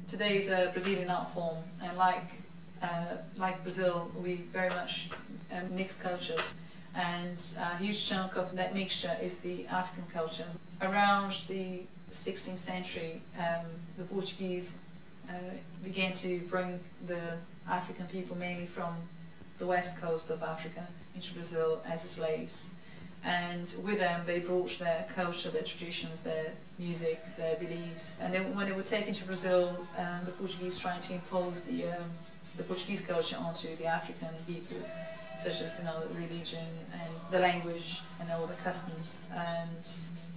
today is a Brazilian art form, and like Brazil, we very much mix cultures, and a huge chunk of that mixture is the African culture. Around the 16th century, the Portuguese began to bring the African people, mainly from the west coast of Africa, into Brazil as slaves. And with them they brought their culture, their traditions, their music, their beliefs. And then when they were taken to Brazil, the Portuguese trying to impose the Portuguese culture onto the African people, such as the religion and the language and all the customs. And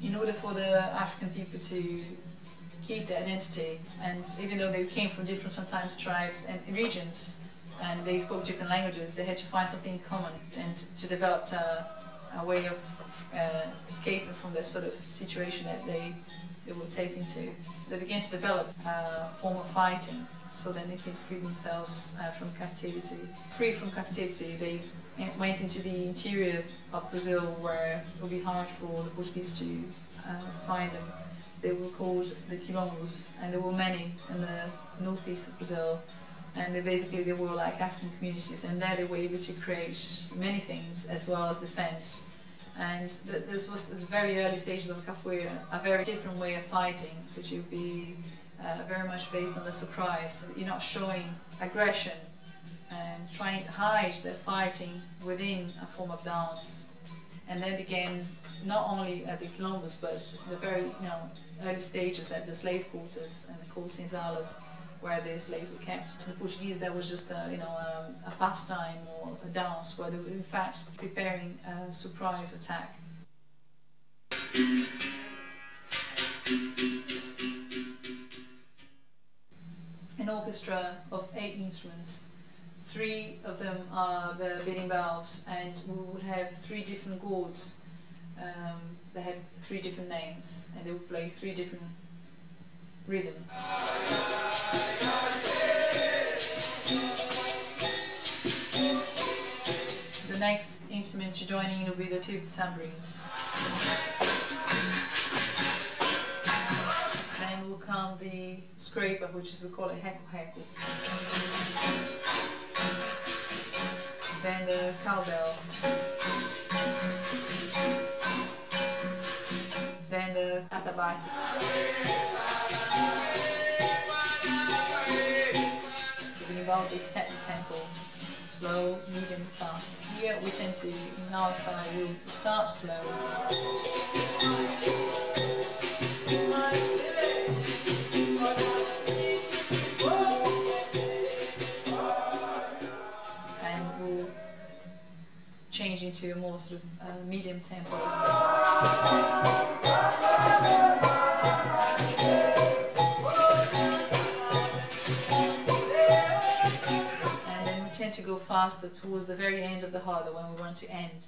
in order for the African people to keep their identity, and even though they came from different sometimes tribes and regions, and they spoke different languages, they had to find something in common and to develop a way of escaping from this sort of situation that they were taken to. They began to develop a form of fighting so that they could free themselves from captivity. Free from captivity, they went into the interior of Brazil, where it would be hard for the Portuguese to find them. They were called the quilombos, and there were many in the northeast of Brazil. And they were like African communities, and there they were able to create many things as well as defense. And this was the very early stages of capoeira, a very different way of fighting, which would be very much based on the surprise. You're not showing aggression and trying to hide their fighting within a form of dance. And then began not only at the quilombos, but the very early stages at the slave quarters and the called senzalas, where the slaves were kept. To the Portuguese, that was just a pastime or a dance, where they were in fact preparing a surprise attack. An orchestra of 8 instruments. 3 of them are the berimbau's, and we would have 3 different gourds. They had 3 different names, and they would play 3 different rhythms. The next instrument to join in will be the 2 tambourines. Then will come the scraper, which is we call it heco-heco. Then the cowbell. Then the atabaque. They set the tempo, slow, medium, fast. Here we tend to, in our style, we'll start slow. And we'll change into a more sort of medium tempo. To go faster towards the very end of the harder when we want to end.